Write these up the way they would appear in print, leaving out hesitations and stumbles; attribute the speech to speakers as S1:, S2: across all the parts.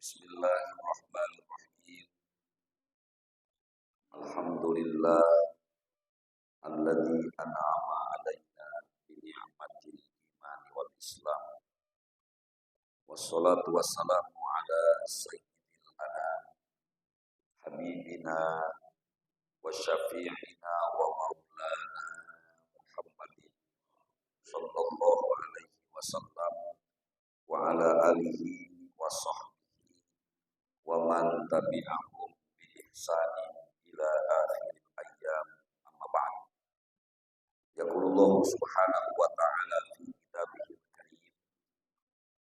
S1: Bismillahirrahmanirrahim. Alhamdulillah alladzi an'ama 'alaina bi ni'matil iman wal islam. Wassalatu wassalamu ala sayyidil anam habibina wa syafi'ina wa maulana Muhammadin sallallahu alaihi wasallam wa ala alihi wa sahbihi wa man tabi'ahum bi ihsanin ila akhir ayyam, amma ba'd. Yaqulullahu subhanahu wa ta'ala fi kitabihil karim.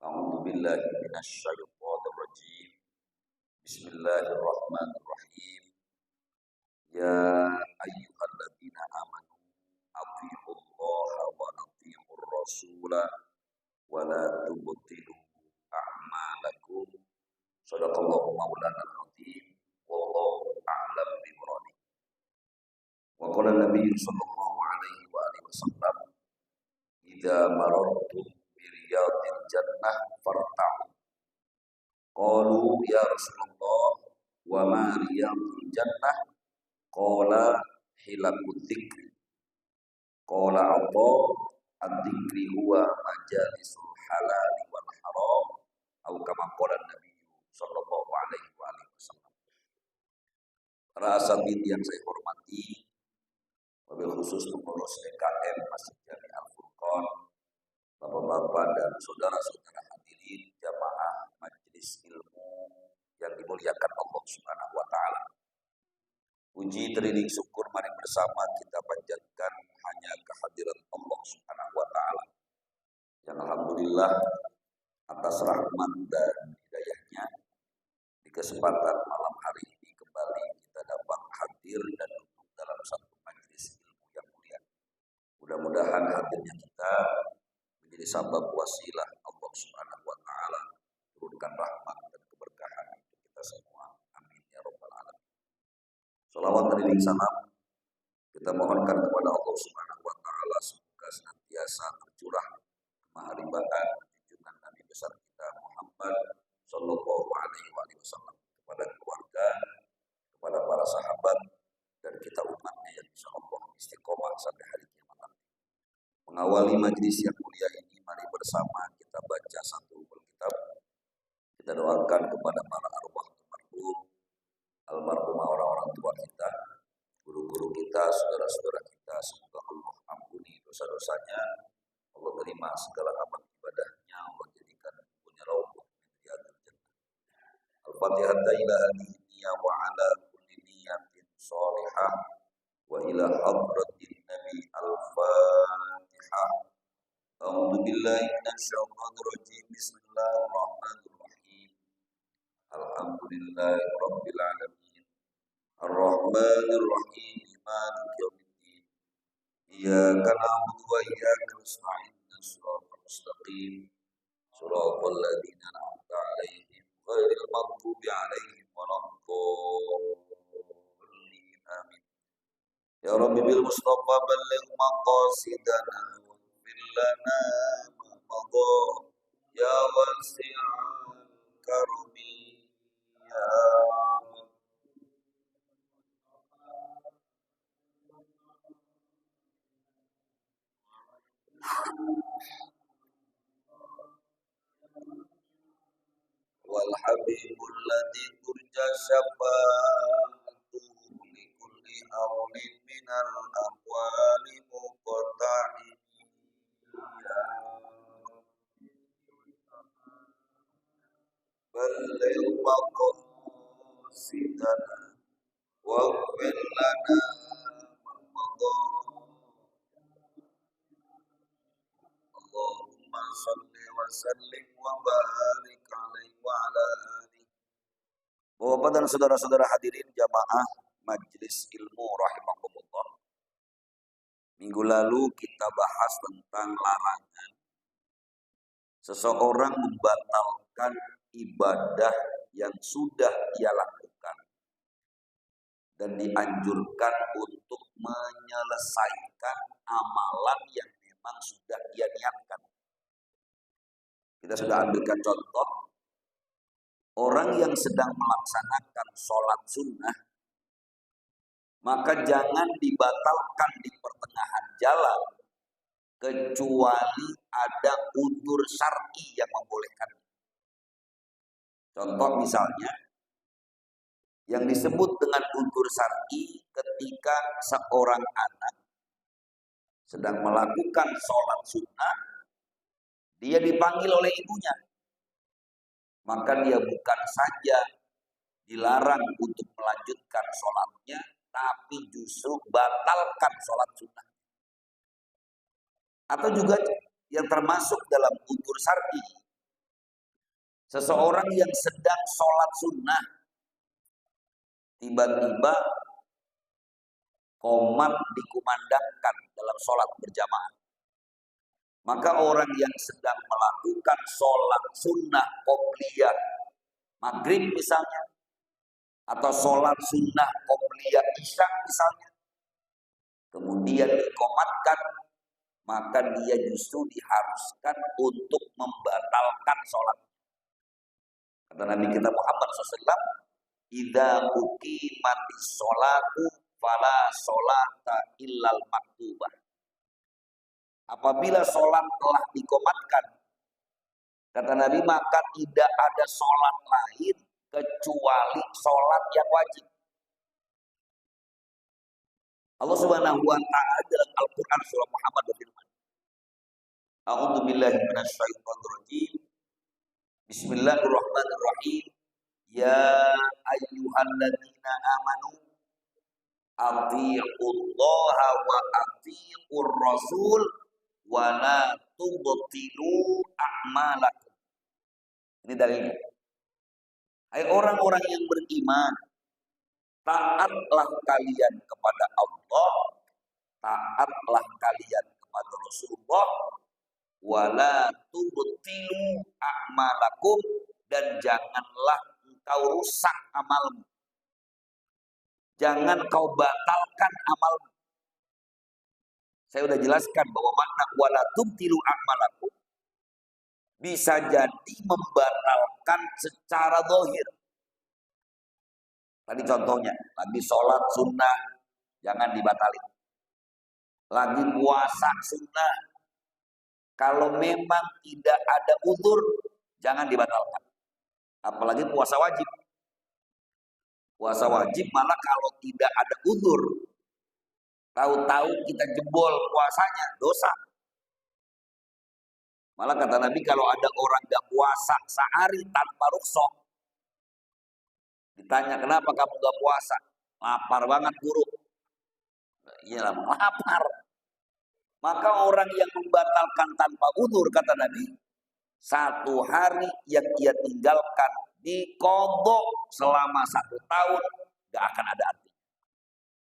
S1: A'udzu billahi minasy syaithanir rajim. Bismillahirrahmanirrahim. Ya ayyuhalladzina amanu athi'ullaha wa athi'ur rasula wa la tubtilu a'malakum. Shadaqallahu maulana al-azim. Wallahu a'lam bimuradi. Wa qala Nabi sallallahu alaihi wa alihi wasallam, "Idza marartum bi riyadil jannah farta'u." Qalu ya Rasulullah, wa ma riyadul jannah? Qala hilakut dzikri. Qala apa ad-dzikri huwa majalisul halali wal haram, atau kama qala Nabi sallallahu alaihi wa alihi wasallam. Para asatidz yang saya hormati, wabil khusus pengurus DKM Masjid Jami Al-Furqan, bapak-bapak dan saudara-saudara hadirin jamaah majelis ilmu yang dimuliakan Allah Subhanahu wa taala. Puji teriring syukur mari bersama kita panjatkan hanya kehadiran Allah Subhanahu wa taala. Yang alhamdulillah atas rahmat dan hidayahnya di kesempatan malam hari ini kembali kita dapat hadir dan duduk dalam satu majelis ilmu yang mulia. Mudah-mudahan hadirnya kita menjadi sabab wasilah Allah Subhanahu wa taala turunkan rahmat dan keberkahan untuk kita semua. Amin ya rabbal alamin. Shalawat dan salam kita mohonkan kepada Allah Subhanahu wa taala semoga senantiasa tercurah kemaharibaan junjungan Nabi besar kita Muhammad sallallahu alaihi wasallam kepada keluarga, kepada para sahabat dan kita umatnya yang insyaallah istiqomah sampai hari kiamat. Mengawali majelis yang mulia ini, mari bersama kita baca satu kitab. Kita doakan kepada para arwah almarhum orang-orang tua kita, guru-guru kita, saudara-saudara kita, semoga Allah ampuni dosa-dosanya, Allah terima segala amal ibadahnya, Allah jadikan punya rauhah min riyadil jannah. Al-Fatihah ila hadhihi wa ala kulli niyatin shalihah wa ila hadratin nabi al-Fatihah. A'udzu billahi minasyaitonir rajim. Bismillahirrahmanirrahim. Alhamdulillahi rabbil alamin. Ar-Rahmanir Rahim. Maliki yaumiddin. Iyyaka na'budu wa iyyaka nasta'in. Shiratal mustaqim. Shiratal ladzina an'amta 'alaihim ghairil maghdubi 'alaihim waladdallin. Amin. Ya Rabbi bil Mustafa balligh maqasidana wa ighfir lana ma madha ya wasi'al karami ya wal habibul ladzi turja syafa'atuhu li kulli awlin minal aqwali muqta'i balil maqasidana wa ighfir lana ma madha. Allahumma shalli wa sallim wa barik alaihi wa ala alihi. Bapak dan saudara-saudara hadirin jamaah majelis ilmu rahimakumullah. Minggu lalu kita bahas tentang larangan seseorang membatalkan ibadah yang sudah ia lakukan dan dianjurkan untuk menyelesaikan amalan yang memang sudah ia niatkan. Kita sudah ambilkan contoh orang yang sedang melaksanakan sholat sunnah, maka jangan dibatalkan di pertengahan jalan, kecuali ada udzur syar'i yang membolehkan. Contoh misalnya, yang disebut dengan udzur syar'i ketika seorang anak sedang melakukan sholat sunnah, dia dipanggil oleh ibunya, maka dia bukan saja dilarang untuk melanjutkan sholatnya, tapi justru batalkan sholat sunnah. Atau juga yang termasuk dalam udzur syar'i, seseorang yang sedang sholat sunnah, tiba-tiba qomat dikumandangkan dalam sholat berjamaah. Maka orang yang sedang melakukan sholat sunnah qobliyah maghrib misalnya, atau sholat sunnah qobliyah isya misalnya, kemudian dikomatkan, maka dia justru diharuskan untuk membatalkan sholat. Kata Nabi kita Muhammad SAW, idza uqimatis sholatu fala sholata illal maktubah. Apabila sholat telah dikomatkan, kata Nabi, maka tidak ada sholat lain kecuali sholat yang wajib. Allah Subhanahu wa taala dalam Al-Qur'an surah Muhammad berfirman, A'udzu billahi minasyaitonir rajim. Bismillahirrahmanirrahim. Ya ayyuhalladzina amanu athi'ullaha wa athi'ur rasul wa la tubtilu a'malakum. Ini dalilnya. Hai orang-orang yang beriman, taatlah kalian kepada Allah, taatlah kalian kepada Rasulullah, wala tubtilu a'malakum, dan janganlah engkau rusak amalmu. Jangan kau batalkan amalmu. Saya sudah jelaskan bahwa makna wala tubtilu a'malakum bisa jadi membatalkan secara zahir. Tadi contohnya, lagi sholat sunnah, jangan dibatalin. Lagi puasa sunnah, kalau memang tidak ada udzur, jangan dibatalkan. Apalagi puasa wajib. Puasa wajib malah kalau tidak ada udzur, tahu-tahu kita jebol puasanya, dosa. Malah kata Nabi, kalau ada orang gak puasa sehari tanpa rukhsah, ditanya, kenapa kamu gak puasa? Lapar banget guru. Iyalah, lapar. Maka orang yang membatalkan tanpa udzur, kata Nabi, satu hari yang ia tinggalkan diqadha selama 1 tahun, gak akan ada artinya.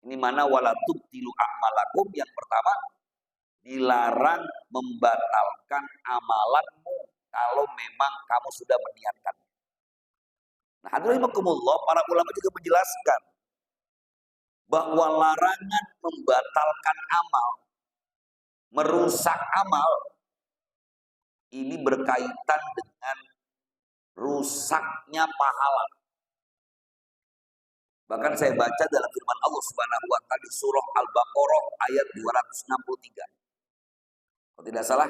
S1: Ini mana wala tubtilu a'malakum. Yang pertama, dilarang membatalkan amalanmu kalau memang kamu sudah meniatkan. Nah, hadirin rahimakumullah, para ulama juga menjelaskan bahwa larangan membatalkan amal, merusak amal, ini berkaitan dengan rusaknya pahala. Bahkan saya baca dalam firman Allah Subhanahu wa taala di surah Al-Baqarah ayat 263. Kalau tidak salah,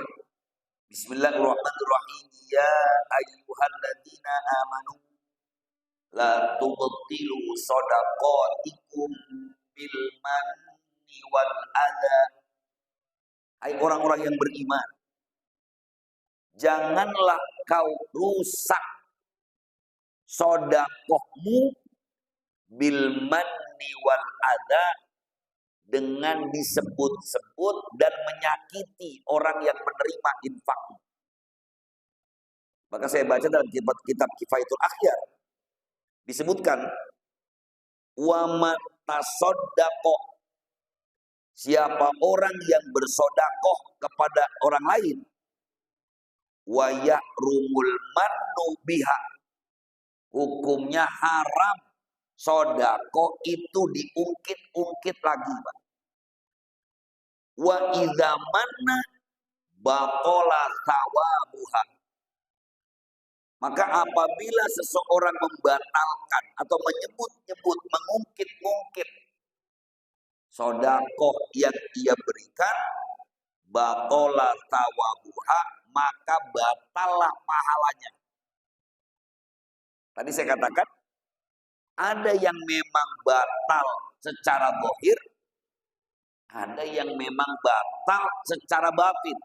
S1: Bismillahirrahmanirrahim. Ya ayyuhalladzina amanu la tubtilu shadaqatikum bil manni wal adha. Hai orang-orang yang beriman, janganlah kau rusak sedekahmu bil manni wal adha, dengan disebut-sebut dan menyakiti orang yang menerima infak. Maka saya baca dalam kitab Kifayatul Akhyar disebutkan, wa man tasaddaqa, siapa orang yang bersedekah kepada orang lain, wa yahrumul mannu biha, hukumnya haram sedekah itu diungkit-ungkit lagi, Pak. Wa idza manna baqala thawabuha, Maka apabila seseorang membatalkan atau menyebut-nyebut, mengungkit-ungkit sodakoh yang ia berikan, batola tawabuha, maka batallah pahalanya. Tadi saya katakan, ada yang memang batal secara zahir, ada yang memang batal secara batin.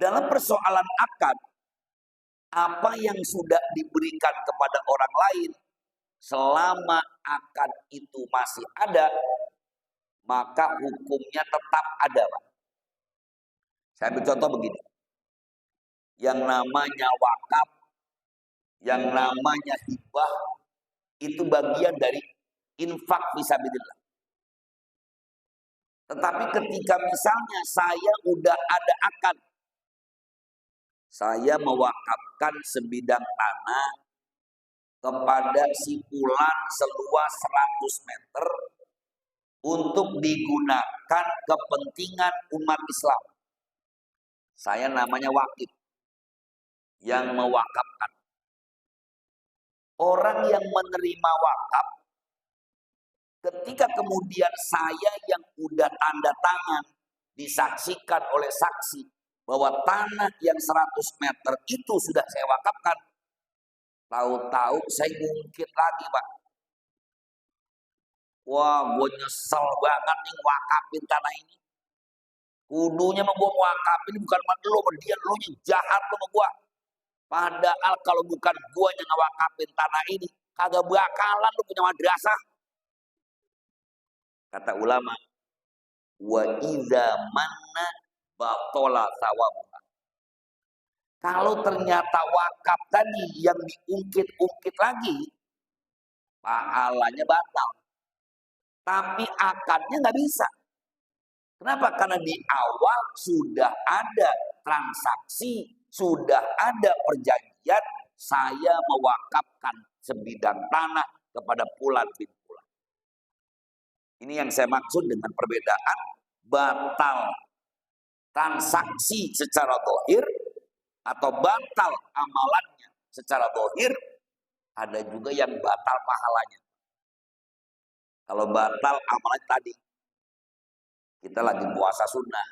S1: Dalam persoalan akad, apa yang sudah diberikan kepada orang lain, selama akad itu masih ada, maka hukumnya tetap ada, Pak. Saya ambil contoh begini. Yang namanya wakaf, yang namanya hibah, itu bagian dari infak fisabilillah. Tetapi ketika misalnya saya udah ada akad, saya mewakafkan sebidang tanah kepada si fulan seluas 100 meter untuk digunakan kepentingan umat Islam. Saya namanya wakif yang mewakafkan. Orang yang menerima wakaf, ketika kemudian saya yang udah tanda tangan, disaksikan oleh saksi bahwa tanah yang 100 meter itu sudah saya wakafkan, tahu-tahu saya ngungkit lagi, Pak. Wah, gue nyesel banget nih wakafin tanah ini. Kudunya mah gue wakafin bukan sama lo, dia lo yang jahat lo sama gue. Padahal kalau bukan gue yang ngewakafin tanah ini, kagak bakalan lo punya madrasah. Kata ulama, wa iza manna batola sawabuha. Kalau ternyata wakaf tadi yang diungkit-ungkit lagi, pahalanya batal. Tapi akadnya nggak bisa. Kenapa? Karena di awal sudah ada transaksi, sudah ada perjanjian, saya mewakafkan sebidang tanah kepada fulan bin fulan. Ini yang saya maksud dengan perbedaan batal transaksi secara zahir atau batal amalannya secara zahir, ada juga yang batal pahalanya. Kalau batal amalan tadi, kita lagi puasa sunnah,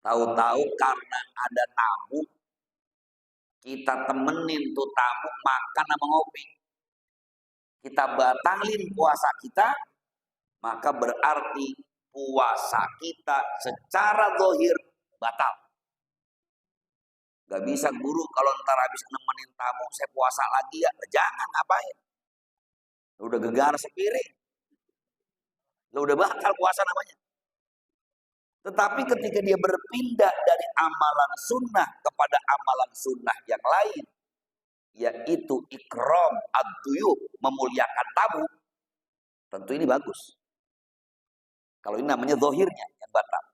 S1: tahu-tahu karena ada tamu, kita temenin tuh tamu makan sama ngopi, kita batalin puasa kita, maka berarti puasa kita secara zahir batal. Gak bisa guru kalau ntar habis nemenin tamu saya puasa lagi ya, jangan, ngapain? Udah gegar sepiring, udah batal puasa namanya. Tetapi ketika dia berpindah dari amalan sunnah kepada amalan sunnah yang lain, yaitu ikram ad-duyuf, memuliakan tamu, tentu ini bagus. Kalau ini namanya zahirnya yang batal.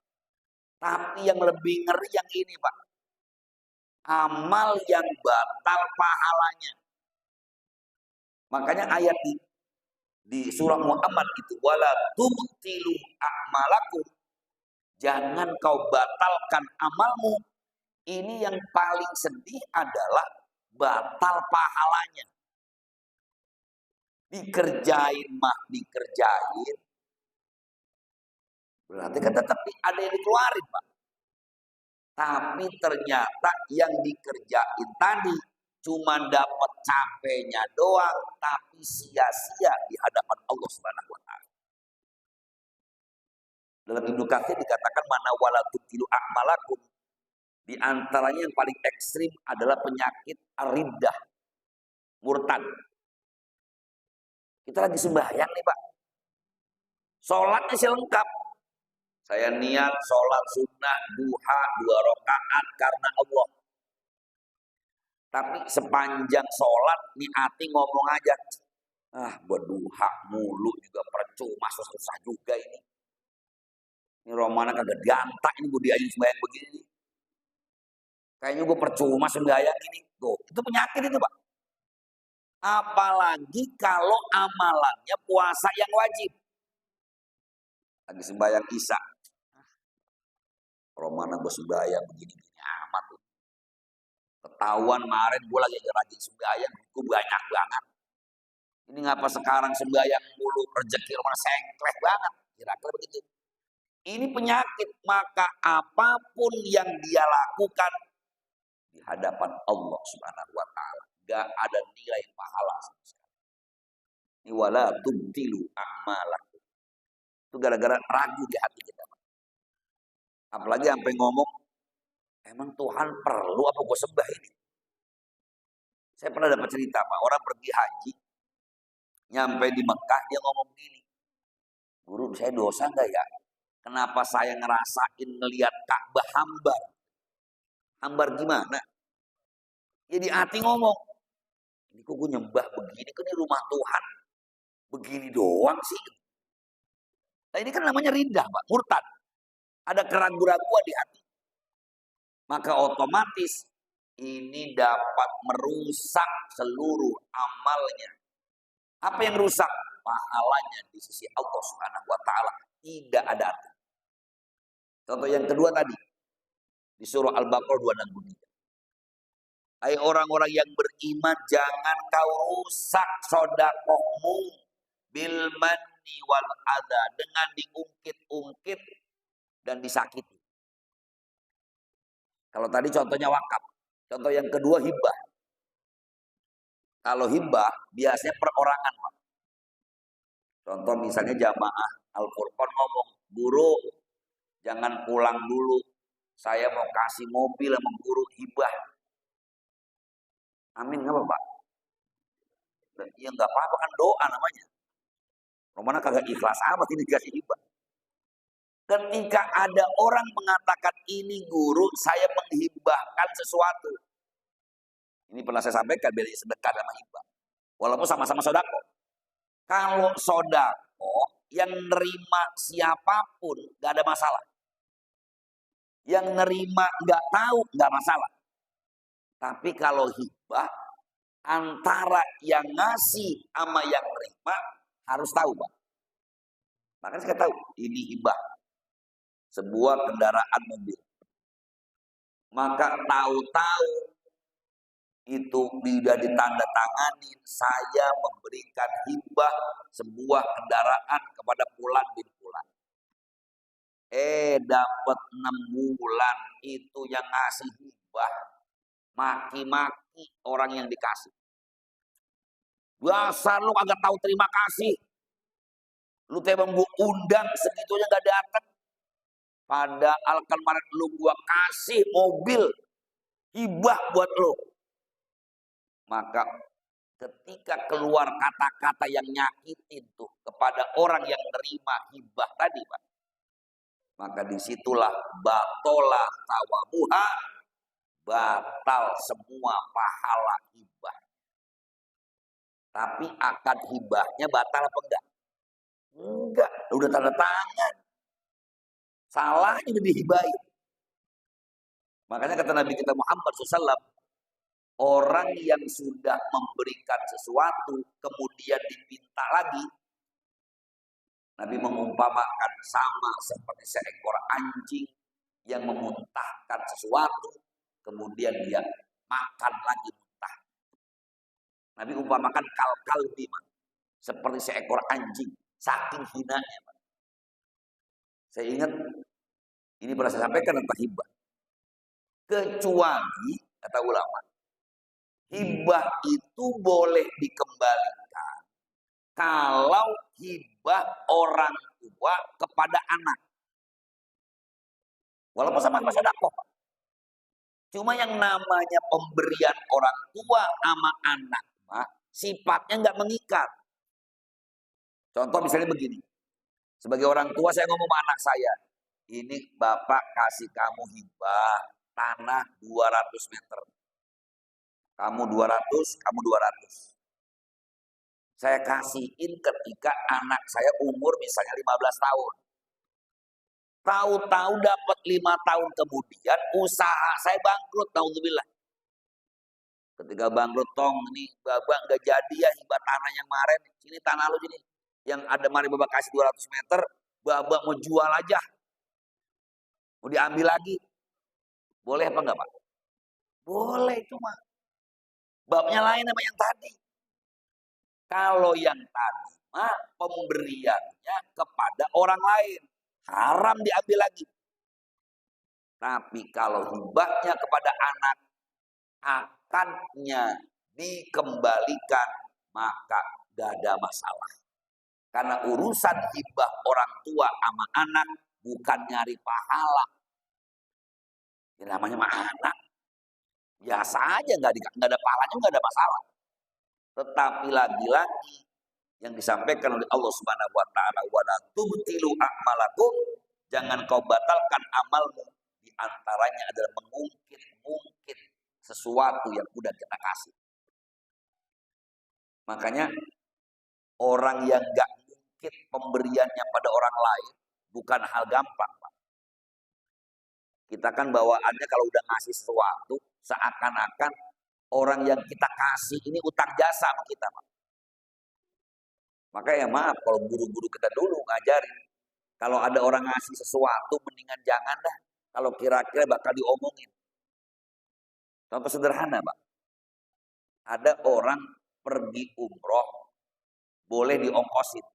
S1: Tapi yang lebih ngeri yang ini, Pak. Amal yang batal pahalanya. Makanya ayat di surah Muhammad itu, wala tubtilu a'malakum, jangan kau batalkan amalmu. Ini yang paling sedih adalah batal pahalanya. Dikerjain mah dikerjain, berarti kan tetap ada yang dikeluarin, Pak. Tapi ternyata yang dikerjain tadi cuma dapat capeknya doang, tapi sia-sia di hadapan Allah Subhanahu wa taala. Dalam Ibnu Katsir dikatakan mana wala tubtilu a'malakum, di antaranya yang paling ekstrim adalah penyakit riddah, murtad. Kita lagi sembahyang nih, Pak. Sholatnya sih lengkap. Saya niat sholat sunnah duha 2 rakaat karena Allah. Tapi sepanjang sholat niati ngomong aja, buat duha mulu juga percuma, susah juga ini. Ini Romana kagak gantak ini gue diajuin sembahyang begini. Kayaknya gue percuma sembahyang ini. Tuh, itu penyakit itu, Pak. Apalagi kalau amalannya puasa yang wajib. Lagi sembahyang Isya. Romana gue sembahyang begini-gini amat. Ketahuan kemarin gue lagi rajin sembahyang, gue banyak banget. Ini ngapa sekarang sembahyang mulu, rezeki mana sengkleh banget. Kira-kira begitu. Ini penyakit, maka apapun yang dia lakukan di hadapan Allah Subhanahu wa taala, enggak ada nilai pahala sama sekali. Ini wala tubtilu a'malakum. Itu gara-gara ragu di hati kita. Apalagi sampai ngomong, emang Tuhan perlu apa gue sembah ini? Saya pernah dapat cerita, Pak, orang pergi haji, nyampe di Mekah, dia ngomong gini, guru saya dosa enggak ya? Kenapa saya ngerasain ngelihat Ka'bah hambar? Hambar gimana? Jadi hati ngomong, ini kok gue nyembah begini, kok ini rumah Tuhan, begini doang sih. Nah ini kan namanya rindah, Pak, murtad. Ada keraguan-keraguan di hati. Maka otomatis ini dapat merusak seluruh amalnya. Apa yang rusak? Pahalanya di sisi Allah Subhanahu wa taala tidak ada arti. Contoh yang kedua tadi di surah Al-Baqarah 263. Hai orang-orang yang beriman, jangan kau rusak sedekahmu bil manni wal adza, dengan diungkit-ungkit dan disakiti. Kalau tadi contohnya wakaf. Contoh yang kedua hibah. Kalau hibah biasanya perorangan, Pak. Contoh misalnya jamaah Al-Furqan ngomong, guru jangan pulang dulu, saya mau kasih mobil sama guru hibah. Amin nggak Pak? Ya nggak apa-apa, kan doa namanya. Romana kagak ikhlas amat ini dikasih hibah. Ketika ada orang mengatakan ini guru saya menghibahkan sesuatu. Ini pernah saya sampaikan, bedanya sedekah sama hibah. Walaupun sama-sama sodako. Kalau sodako yang nerima siapapun nggak ada masalah. Yang nerima nggak tahu nggak masalah. Tapi kalau hibah, antara yang ngasih sama yang nerima harus tahu, Pak. Makanya saya tahu ini hibah, sebuah kendaraan mobil. Maka tahu-tahu itu sudah ditandatangani, saya memberikan hibah sebuah kendaraan kepada Fulan bin Fulan. Dapat 6 bulan itu yang ngasih hibah maki-maki orang yang dikasih. Dasar lu kagak tahu terima kasih. Lu tebang gua undang segitunya gak datang. Padahal kemarin lu gua kasih mobil hibah buat lu. Maka ketika keluar kata-kata yang nyakitin tuh kepada orang yang nerima hibah tadi, Pak, maka disitulah batola tawabuha, batal semua pahala hibah. Tapi akad hibahnya batal apa enggak? Enggak, udah tanda tangan. Salahnya udah dihibahi. Makanya kata Nabi kita Muhammad SAW, orang yang sudah memberikan sesuatu kemudian diminta lagi, Nabi mengumpamakan sama seperti seekor anjing yang memuntahkan sesuatu kemudian dia makan lagi muntah. Nabi umpamakan kal-kalbi, seperti seekor anjing, saking hinanya. Saya ingat ini pernah saya sampaikan tentang hibah. Kecuali kata ulama, hibah itu boleh dikembalikan kalau hibah orang tua kepada anak. Walaupun sama-sama sedekah. Cuma yang namanya pemberian orang tua sama anak, sifatnya nggak mengikat. Contoh misalnya begini, sebagai orang tua saya ngomong sama anak saya, ini bapak kasih kamu hibah tanah 200 meter. Kamu 200, kamu 200. Saya kasihin ketika anak saya umur misalnya 15 tahun. Tahu-tahu dapat 5 tahun kemudian usaha saya bangkrut, naudzubillah. Ketika bangkrut, tong ini babak nggak jadi ya hibah tanah yang kemarin. Ini tanah lu ini yang ada mari babak kasih 200 meter, babak mau jual aja. Mau diambil lagi. Boleh apa enggak, Pak? Boleh itu mah. Babnya lain sama yang tadi. Kalau yang tadi mah pemberiannya kepada orang lain. Haram diambil lagi. Tapi kalau hibahnya kepada anak, akannya dikembalikan, maka gak ada masalah. Karena urusan hibah orang tua sama anak bukan nyari pahala. Ini namanya mah anak. Biasa aja, nggak ada pahalanya, nggak ada masalah. Tetapi lagi-lagi yang disampaikan oleh Allah Subhanahu wa taala, wala tubtilu a'malakum, jangan kau batalkan amalmu. Di antaranya adalah mengungkit sesuatu yang udah kita kasih. Makanya orang yang gak mungkit pemberiannya pada orang lain bukan hal gampang, Pak. Kita kan bawaannya kalau udah ngasih sesuatu seakan-akan orang yang kita kasih ini utang jasa sama kita, Pak. Maka ya maaf kalau guru-guru kita dulu ngajarin, kalau ada orang ngasih sesuatu mendingan jangan dah, kalau kira-kira bakal diomongin. Contoh sederhana, Pak. Ada orang pergi umroh boleh diongkosin.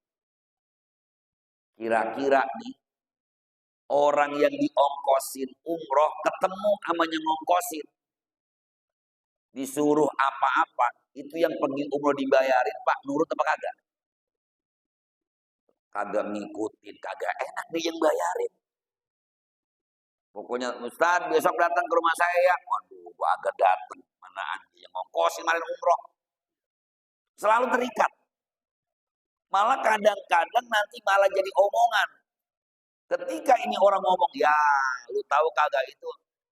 S1: Kira-kira nih orang yang diongkosin umroh ketemu sama yang ngongkosin, disuruh apa-apa, itu yang pergi umroh dibayarin, Pak, nurut apa kagak? Kagak ngikutin, kagak enak nih yang bayarin. Pokoknya Ustaz besok datang ke rumah saya. Waduh, gua agak datang. Mana anjing yang ngongkosin kemarin umroh. Selalu terikat. Malah kadang-kadang nanti malah jadi omongan. Ketika ini orang ngomong, ya lu tahu kagak itu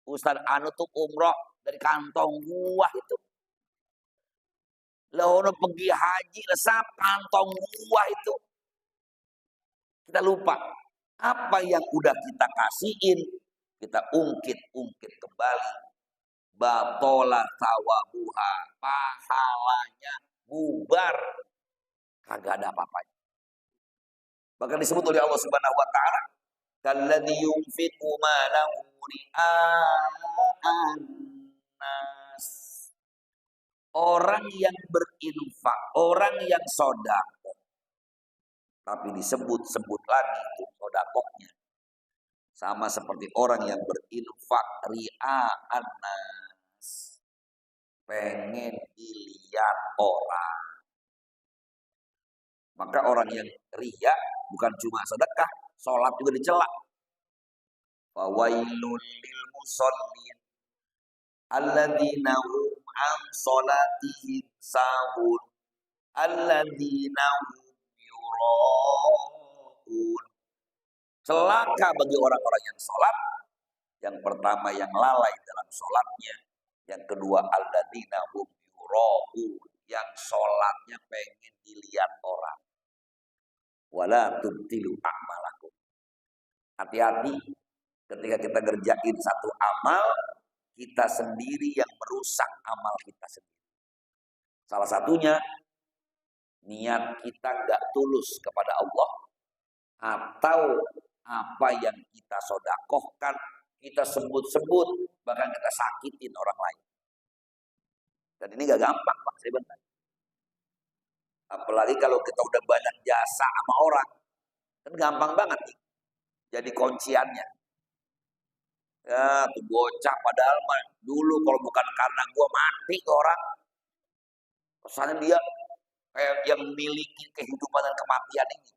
S1: Ustaz Anu tuh umroh dari kantong gua itu. Lah ono pergi haji lesap kantong gua itu. Kita lupa apa yang udah kita kasihin, kita ungkit kembali. Batola tawabuha, pahalanya bubar, kagak ada apa-apanya. Bahkan disebut oleh Allah Subhanahu wa taala, kalladzi yunfiqu malahu ria'an nas. Orang yang berinfak, orang yang sedekah, tapi disebut-sebut lagi itu sedekahnya. Sama seperti orang yang berinfak ria'an nas, pengen dilihat orang. Maka orang yang riya bukan cuma sedekah, sholat juga dicela. Fawailul lil musallin alladzina hum an sholatihim sahun alladzina hum yura'un. Celaka bagi orang-orang yang sholat. Yang pertama yang lalai dalam sholatnya, yang kedua alladzina hum yura'un, yang sholatnya pengen dilihat orang. Wala tubtilu a'malakum. Hati-hati ketika kita ngerjain satu amal, kita sendiri yang merusak amal kita sendiri. Salah satunya niat kita nggak tulus kepada Allah, atau apa yang kita sodakohkan kita sebut-sebut, bahkan kita sakitin orang lain. Dan ini gak gampang, Pak, saya benar. Apalagi kalau kita udah banyak jasa sama orang, kan gampang banget nih jadi kunciannya. Ya, tuh bocah padahal mah dulu kalau bukan karena gua mati ke orang. Kesannya dia kayak yang memiliki kehidupan dan kematian ini.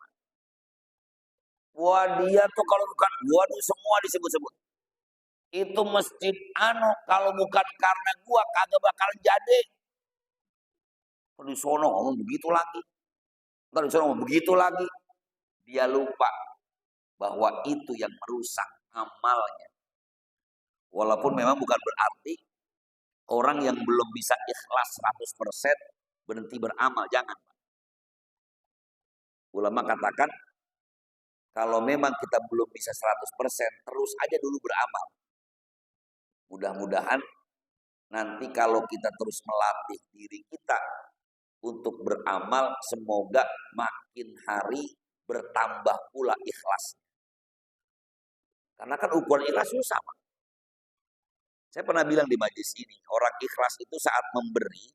S1: Wah, dia tuh kalau bukan gua tuh semua disebut-sebut. Itu masjid anu kalau bukan karena gua kagak bakal jadi. Kalau di sono ngomong begitu lagi. Kalau di sono ngomong begitu lagi. Dia lupa bahwa itu yang merusak amalnya. Walaupun memang bukan berarti orang yang belum bisa ikhlas 100% berhenti beramal, jangan. Ulama katakan kalau memang kita belum bisa 100%, terus aja dulu beramal. Mudah-mudahan nanti kalau kita terus melatih diri kita untuk beramal, semoga makin hari bertambah pula ikhlas. Karena kan ukuran ikhlas susah, Pak. Saya pernah bilang di majelis ini, orang ikhlas itu saat memberi,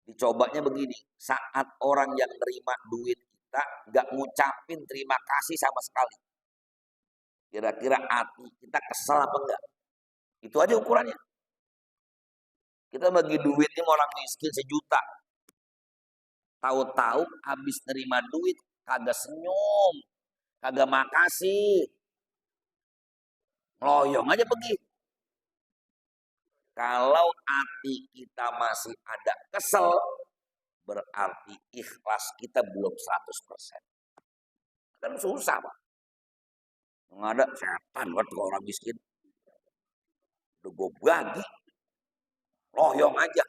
S1: dicobanya begini, saat orang yang nerima duit kita nggak ngucapin terima kasih sama sekali. Kira-kira hati kita kesal apa enggak? Itu aja ukurannya. Kita bagi duit ini orang miskin 1 juta. Tahu-tahu habis nerima duit, kagak senyum, kagak makasih. Loyong aja begitu. Kalau hati kita masih ada kesel, berarti ikhlas kita belum 100%. Kan susah, Pak. Nggak ada setan buat orang miskin. Udah gue bagi. Loyong aja.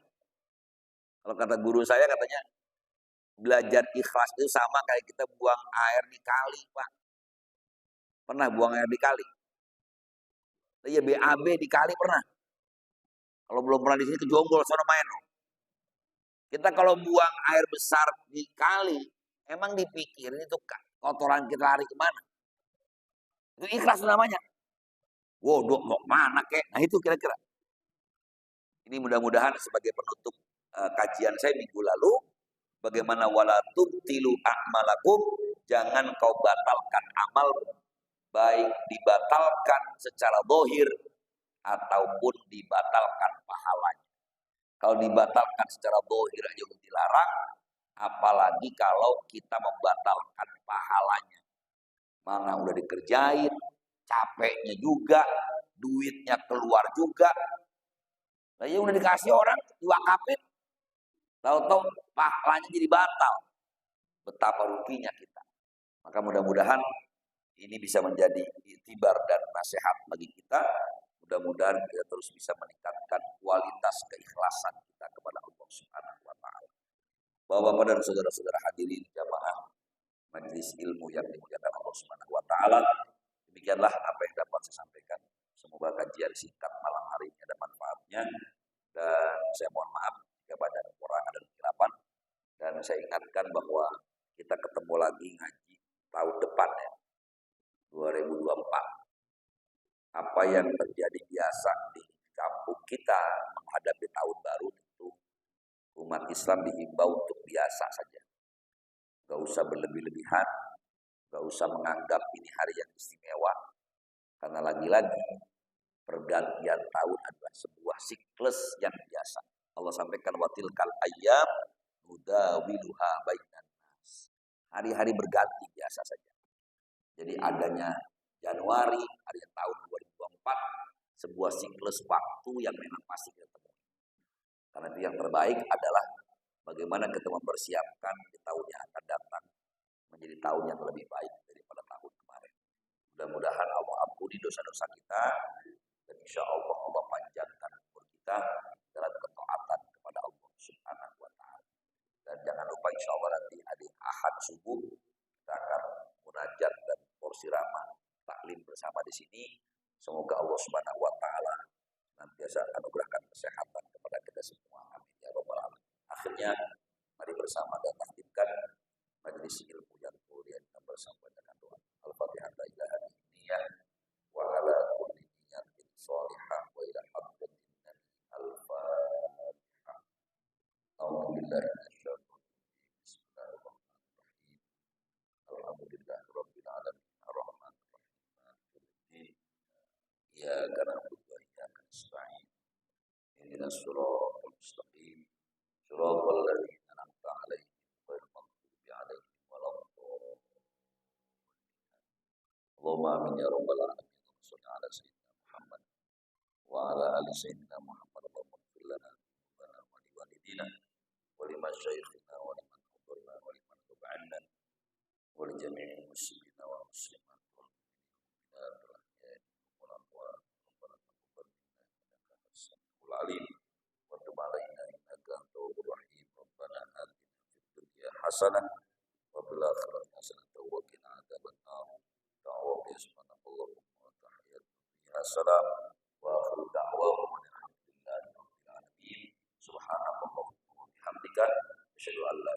S1: Kalau kata guru saya katanya, belajar ikhlas itu sama kayak kita buang air di kali, Pak. Pernah buang air di kali? Iya, BAB di kali pernah. Kalau belum pernah di sini ke Jonggol, sono main. Kita kalau buang air besar di kali, emang dipikirin itu kotoran kita lari kemana? Itu ikhlas namanya. Waduh, mau kemana kek? Nah itu kira-kira. Ini mudah-mudahan sebagai penutup kajian saya minggu lalu, bagaimana wala tubtilu a'malakum, jangan kau batalkan amal, baik dibatalkan secara zahir ataupun dibatalkan pahalanya. Kalau dibatalkan secara zahir aja udah dilarang, apalagi kalau kita membatalkan pahalanya. Mana udah dikerjain, capeknya juga, duitnya keluar juga. Nah, ya udah dikasih orang, diwakafin, tahu-tahu pahalanya jadi batal. Betapa ruginya kita. Maka mudah-mudahan ini bisa menjadi iktibar dan nasihat bagi kita. Mudah-mudahan kita terus bisa meningkatkan kualitas keikhlasan kita kepada Allah Subhanahu wa taala. Bapak-bapak dan saudara-saudara hadirin jamaah majelis ilmu yang dimuliakan Allah Subhanahu wa taala. Demikianlah apa yang dapat saya sampaikan. Semoga kajian singkat malam hari ini ada manfaatnya, dan saya mohon maaf jika ada kekurangan dan kekeliruan. Dan saya ingatkan bahwa kita ketemu lagi ngaji tahun depan ya, 2024. Apa yang terjadi biasa di kampung kita menghadapi tahun baru, tentu umat Islam dihimbau untuk biasa saja. Gak usah berlebih-lebihan, gak usah menganggap ini hari yang istimewa. Karena lagi-lagi pergantian tahun adalah sebuah siklus yang biasa. Allah sampaikan watilkal ayyam nudawiluha bainan nas. Hari-hari berganti biasa saja. Jadi adanya Januari, hari tahun 2024, sebuah siklus waktu yang memang pasti kita temui. Karena itu yang terbaik adalah bagaimana kita mempersiapkan di tahun yang akan datang menjadi tahun yang lebih baik daripada tahun kemarin. Mudah-mudahan Allah ampuni dosa-dosa kita, dan insya Allah Allah panjangkan umur kita dalam ketaatan kepada Allah Subhanahu wa taala. Dan jangan lupa insya Allah nanti hari Ahad subuh kita akan munajat dan porsi ramah taklim bersama di sini. Semoga Allah Subhanahu wa taala senantiasa anugerahkan kesehatan kepada kita semua. Amin ya rabbal alamin. Akhirnya mari bersama dan taklimkan majelis ilmu yang mulia dengan bersama dengan doa. Al-Fatihah. La ilaha illallah wa ala kulli niyatin shalihah wa ila hadratin nabi. Al-Fatihah. Alhamdulillah. Bismillahirrahmanirrahim. Alhamdulillah rabbil alamin. Ar-Rahmanir Rahim. Iyyaka na'budu wa iyyaka nasta'in. Ihdinas siratal mustaqim. Siratal ladzina an'amta 'alaihim ghairil maghdubi 'alaihim waladdallin. Allahumma amin ya rabbal alamin. Shalli ala sayyidina Muhammad wa ala ali sayyidina Muhammad. Allahumma ighfir lana wa li walidina wa li masyayikhina wa liman hadharna wa liman tabi'ana wa li jami'il muslimina wa muslimat. Alim wa tub alaina innaka antal rahim. Rabbana atina fid dunya hasanah wa fil akhirati hasanah wa qina adzabannar. Ta'awuzu subhanallahumma wa tahiyyatuhu assalam wa akhiru da'wahu alhamdulillahi rabbil alamin. Subhanallah wa bihamdika asyhadu an la